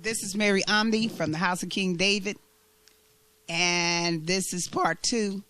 This is Mary Omni from the House of King David, and this is part 2.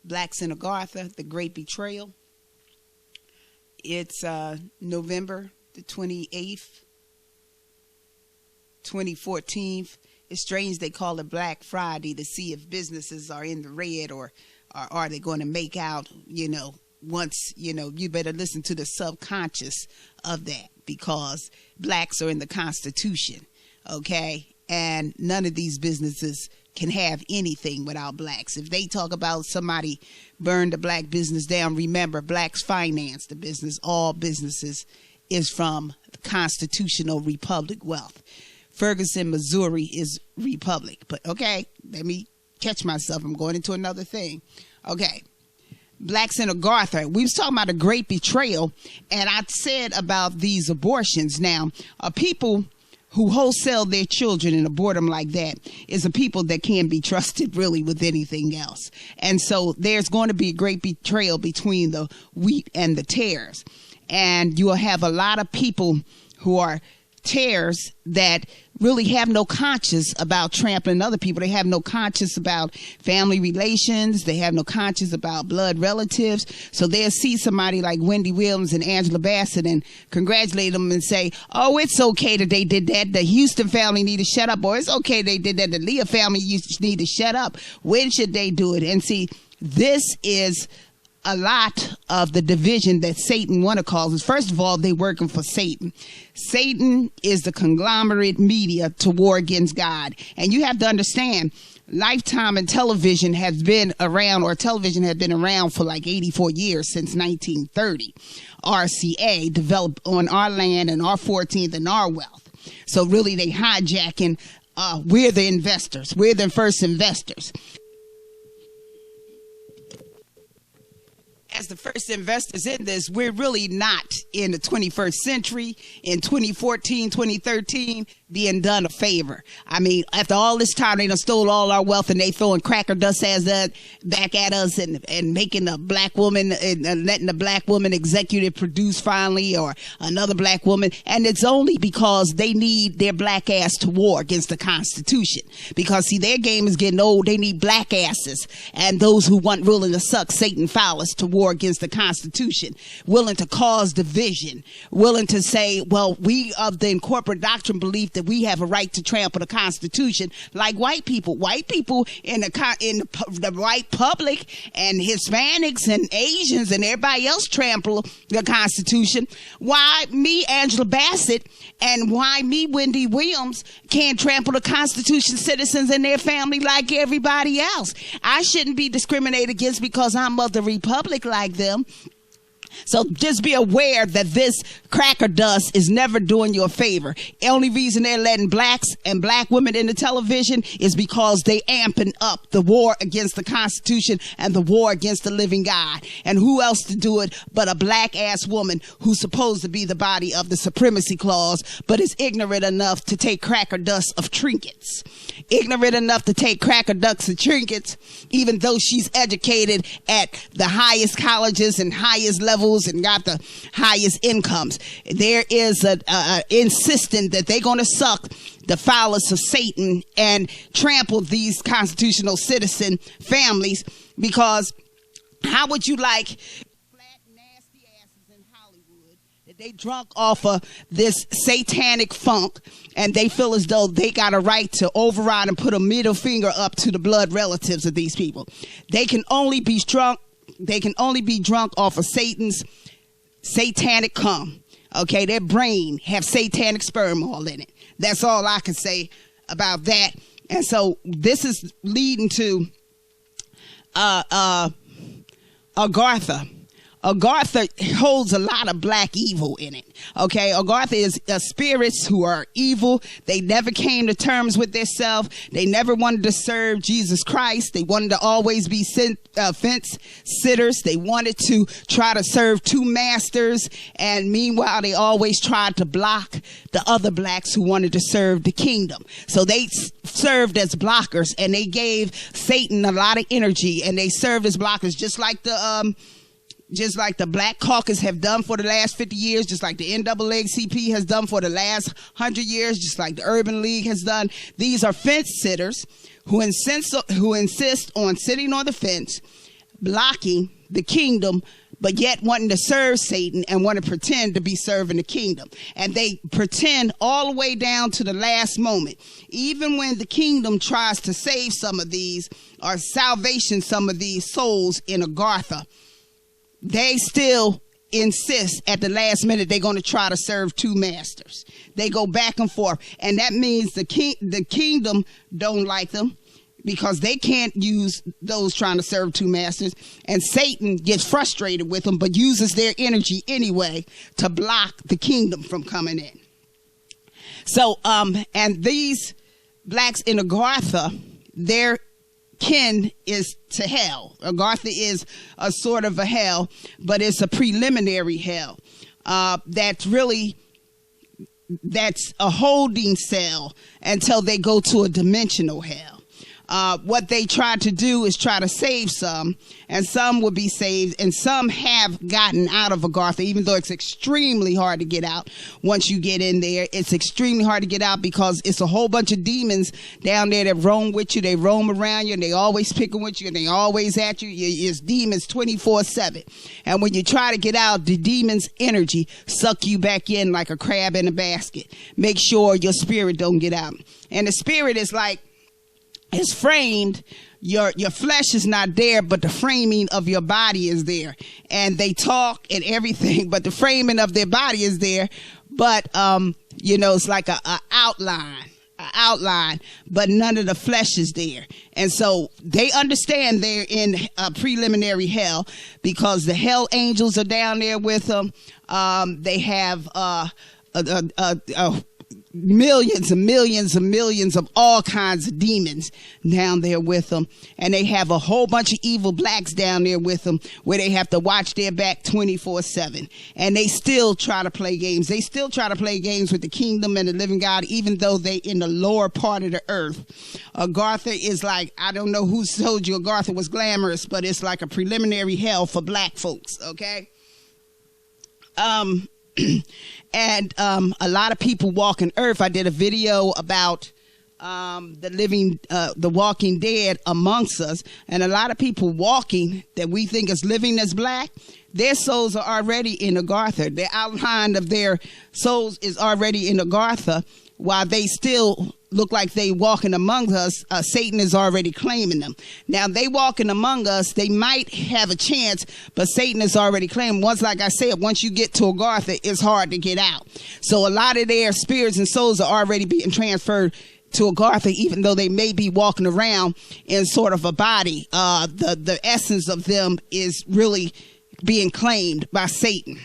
Blacks in Agartha, The Great Betrayal. It's November the 28th, 2014. It's strange they call it Black Friday to see if businesses are in the red or are they going to make out, once, you better listen to the subconscious of that, because blacks are in the Constitution, okay? And none of these businesses can have anything without blacks. If they talk about somebody burned a black business down, remember, blacks finance the business. All businesses is from constitutional republic wealth. Ferguson, Missouri is republic. But, okay, let me catch myself. I'm going into another thing. Okay. Blacks in Agartha. We was talking about a great betrayal, and I said about these abortions. Now, people who wholesale their children and abort them like that is a people that can't be trusted really with anything else. And so there's going to be a great betrayal between the wheat and the tares. And you will have a lot of people who are tares that really have no conscience about trampling other people. They have no conscience about family relations. They have no conscience about blood relatives. So they'll see somebody like Wendy Williams and Angela Bassett and congratulate them and say, oh, it's okay that they did that. The Houston family need to shut up. Or it's okay they did that. The Leah family need to shut up. When should they do it? And see, this is a lot of the division that Satan want to cause us. First of all, they working for Satan. Satan is the conglomerate media to war against God. And you have to understand, Lifetime and television has been around, or television has been around for like 84 years, since 1930. RCA developed on our land and our 14th and our wealth. So really they hijacking, we're the investors. We're the first investors. As the first investors in this, we're really not in the 21st century, in 2014, 2013, being done a favor. I mean, after all this time, they done stole all our wealth and they throwing cracker dust as that back at us and making a black woman and letting the black woman executive produce finally, or another black woman. And it's only because they need their black ass to war against the Constitution. Because see, their game is getting old. They need black asses and those who want willing to suck Satan phallus to war against the Constitution, willing to cause division, willing to say, well, we of the corporate doctrine believe that we have a right to trample the Constitution like white people. White people in the white public and Hispanics and Asians and everybody else trample the Constitution. Why me, Angela Bassett, and why me, Wendy Williams, can't trample the Constitution citizens and their family like everybody else? I shouldn't be discriminated against because I'm of the republic like them. So just be aware that this cracker dust is never doing you a favor. The only reason they're letting blacks and black women into television is because they amping up the war against the Constitution and the war against the living God. And who else to do it but a black ass woman who's supposed to be the body of the supremacy clause, but is ignorant enough to take cracker dust of trinkets. Ignorant enough to take cracker ducks of trinkets, even though she's educated at the highest colleges and highest levels and got the highest incomes. There is a insistent that they're going to suck the phallus of Satan and trample these constitutional citizen families, because how would you like flat nasty asses in Hollywood that they drunk off of this satanic funk and they feel as though they got a right to override and put a middle finger up to the blood relatives of these people? They can only be drunk. They can only be drunk off of Satan's satanic cum. Okay, their brain have satanic sperm all in it. That's all I can say about that. And so this is leading to Agartha. Agartha holds a lot of black evil in it. Okay, Agartha is spirits who are evil. They never came to terms with themselves. They never wanted to serve Jesus Christ. They wanted to always be fence sitters. They wanted to try to serve two masters. And meanwhile, they always tried to block the other blacks who wanted to serve the kingdom. So they served as blockers, and they gave Satan a lot of energy, and they served as blockers, just like the just like the Black Caucus have done for the last 50 years, just like the NAACP has done for the last 100 years, just like the Urban League has done. These are fence sitters who insist on sitting on the fence, blocking the kingdom, but yet wanting to serve Satan and want to pretend to be serving the kingdom. And they pretend all the way down to the last moment. Even when the kingdom tries to save some of these, or salvation some of these souls in Agartha, they still insist at the last minute they're going to try to serve two masters. They go back and forth. And that means the kingdom don't like them, because they can't use those trying to serve two masters. And Satan gets frustrated with them, but uses their energy anyway to block the kingdom from coming in. So, and these blacks in Agartha, their kin is to hell. Agartha is a sort of a hell, but it's a preliminary hell. That's a holding cell until they go to a dimensional hell. What they try to do is try to save some, and some will be saved, and some have gotten out of Agartha, even though it's extremely hard to get out. Once you get in there, it's extremely hard to get out, because it's a whole bunch of demons down there that roam with you. They roam around you, and they always picking with you, and they always at you. It's demons 24/7. And when you try to get out, the demon's energy suck you back in like a crab in a basket. Make sure your spirit don't get out. And the spirit is like, it's framed. Your flesh is not there, but the framing of your body is there. And they talk and everything, but the framing of their body is there. But, it's like a outline, but none of the flesh is there. And so they understand they're in a preliminary hell, because the hell angels are down there with them. They have millions and millions and millions of all kinds of demons down there with them. And they have a whole bunch of evil blacks down there with them, where they have to watch their back 24/7. And they still try to play games. They still try to play games with the kingdom and the living God, even though they in the lower part of the earth. Agartha is like, I don't know who told you Agartha was glamorous, but it's like a preliminary hell for black folks. Okay. And a lot of people walk in earth. I did a video about the walking dead amongst us, and a lot of people walking that we think is living as black, their souls are already in Agartha. The outline of their souls is already in Agartha, while they still look like they walking among us. Satan is already claiming them. Now they walking among us, they might have a chance, but Satan is already claiming. Once, like I said, once you get to Agartha, it's hard to get out. So a lot of their spirits and souls are already being transferred to Agartha, even though they may be walking around in sort of a body. The essence of them is really being claimed by Satan.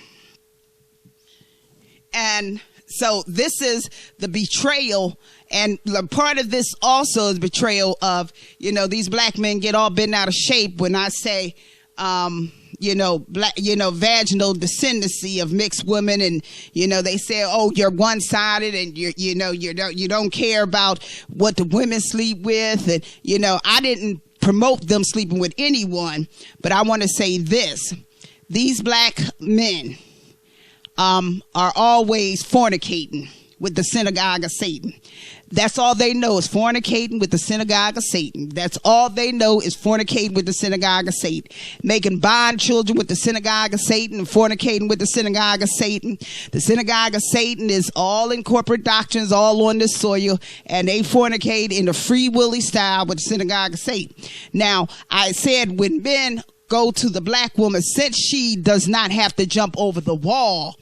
And so this is the betrayal, and part of this also is betrayal of, these black men get all bent out of shape when I say, vaginal descendancy of mixed women, and they say, oh, you're one-sided, and you don't care about what the women sleep with, and I didn't promote them sleeping with anyone, but I want to say this: these black men are always fornicating with the synagogue of Satan. That's all they know is fornicating with the synagogue of Satan. That's all they know is fornicating with the synagogue of Satan. Making bond children with the synagogue of Satan and fornicating with the synagogue of Satan. The synagogue of Satan is all in corporate doctrines, all on this soil, and they fornicate in the free willy style with the synagogue of Satan. Now, I said when men go to the black woman, since she does not have to jump over the wall,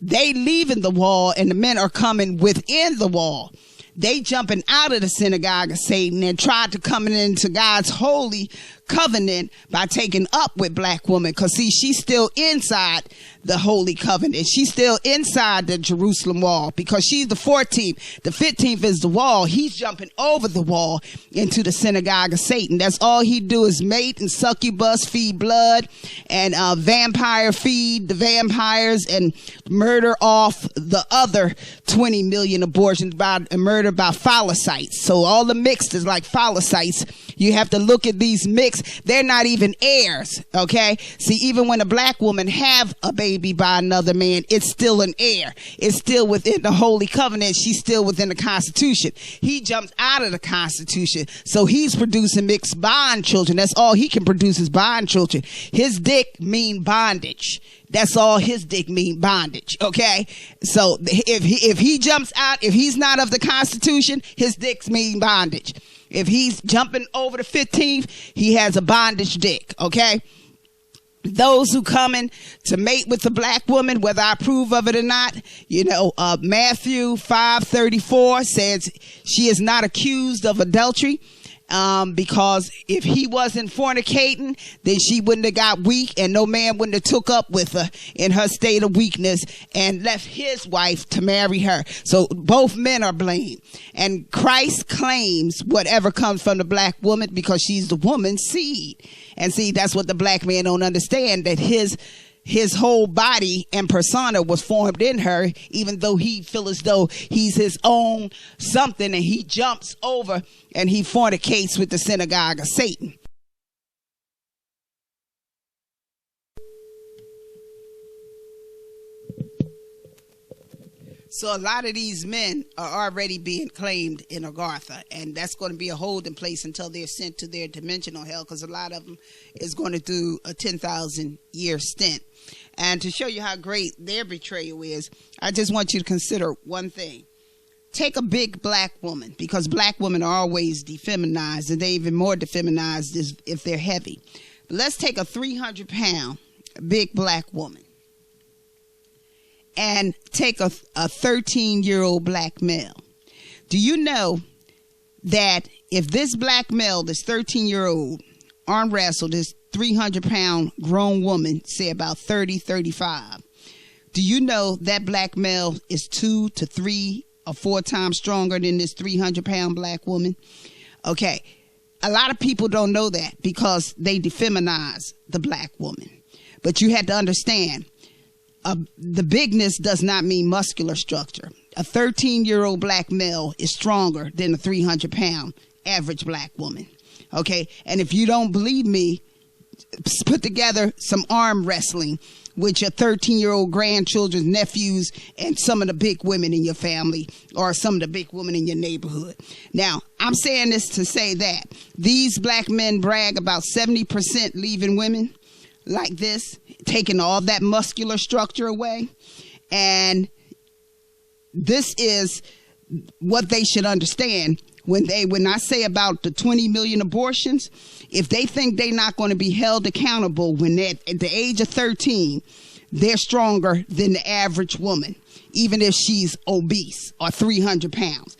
they leaving the wall, and the men are coming within the wall. They jumping out of the synagogue of Satan and tried to come into God's holy covenant by taking up with black woman. Because see, she's still inside the holy covenant. She's still inside the Jerusalem wall, because she's the 14th. The 15th is the wall. He's jumping over the wall into the synagogue of Satan. That's all he do is mate and succubus, feed blood, and vampire feed the vampires, and murder off the other 20 million abortions by murder by phallocytes. So all the mixed is like phallocytes. You have to look at these mixed sex. They're not even heirs. Okay. See, even when a black woman have a baby by another man, it's still an heir. It's still within the holy covenant. She's still within the Constitution. He jumps out of the Constitution, so he's producing mixed bond children. That's all he can produce is bond children. His dick mean bondage. That's all his dick mean, bondage. Okay. So if he jumps out, if he's not of the Constitution, his dicks mean bondage. If he's jumping over the 15th, he has a bondage dick. Okay. Those who coming to mate with the black woman, whether I approve of it or not, Matthew 5:34 says she is not accused of adultery. Because if he wasn't fornicating, then she wouldn't have got weak, and no man wouldn't have took up with her in her state of weakness and left his wife to marry her. So both men are blamed. And Christ claims whatever comes from the black woman because she's the woman's seed. And see, that's what the black man don't understand, that his whole body and persona was formed in her, even though he feel as though he's his own something, and he jumps over and he fornicates with the synagogue of Satan. So a lot of these men are already being claimed in Agartha, and that's going to be a holding place until they're sent to their dimensional hell, because a lot of them is going to do a 10,000 year stint. And to show you how great their betrayal is, I just want you to consider one thing. Take a big black woman, because black women are always defeminized, and they're even more defeminized if they're heavy. But let's take a 300-pound big black woman and take a 13-year-old black male. Do you know that if this black male, this 13-year-old, arm wrestled this 300-pound grown woman, say about 30, 35, do you know that black male is 2 to 3 or 4 times stronger than this 300-pound black woman? Okay, a lot of people don't know that because they defeminize the black woman. But you had to understand, the bigness does not mean muscular structure. A 13-year-old black male is stronger than a 300-pound average black woman. Okay, and if you don't believe me, put together some arm wrestling with your 13-year-old grandchildren's nephews and some of the big women in your family, or some of the big women in your neighborhood. Now, I'm saying this to say that these black men brag about 70% leaving women like this, taking all that muscular structure away. And this is what they should understand when I say about the 20 million abortions. If they think they're not going to be held accountable when they're at the age of 13, they're stronger than the average woman, even if she's obese or 300 pounds.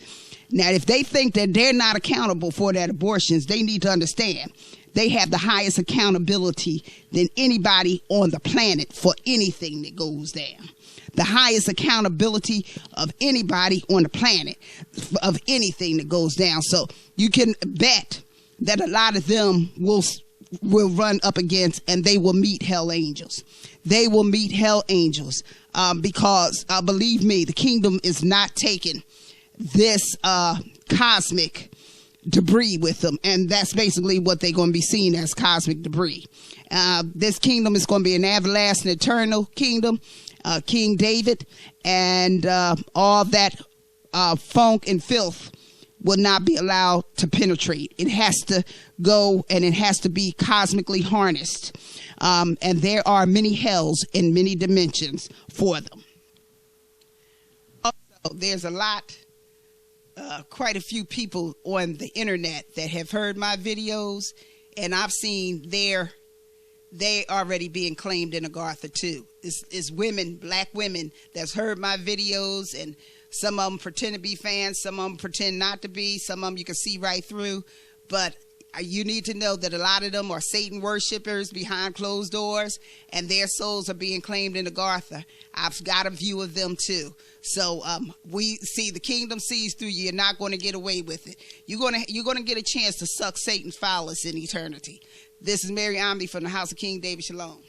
Now, if they think that they're not accountable for that abortions, they need to understand they have the highest accountability than anybody on the planet for anything that goes down. The highest accountability of anybody on the planet of anything that goes down. So you can bet that a lot of them will run up against, and they will meet hell angels. They will meet hell angels because believe me, the kingdom is not taking this cosmic debris with them, and that's basically what they're going to be seen as, cosmic debris. This kingdom is going to be an everlasting, eternal kingdom. King David and all that funk and filth will not be allowed to penetrate. It has to go, and it has to be cosmically harnessed. And there are many hells in many dimensions for them. Also, there's a lot, quite a few people on the internet that have heard my videos, and I've seen they already being claimed in Agartha too. It's women, black women, that's heard my videos, and some of them pretend to be fans, some of them pretend not to be, some of them you can see right through. But you need to know that a lot of them are Satan worshipers behind closed doors, and their souls are being claimed in Agartha. I've got a view of them too. So we see, the kingdom sees through you. You're not going to get away with it. You're going to get a chance to suck Satan's phallus in eternity. This is Mary Omni from the House of King David. Shalom.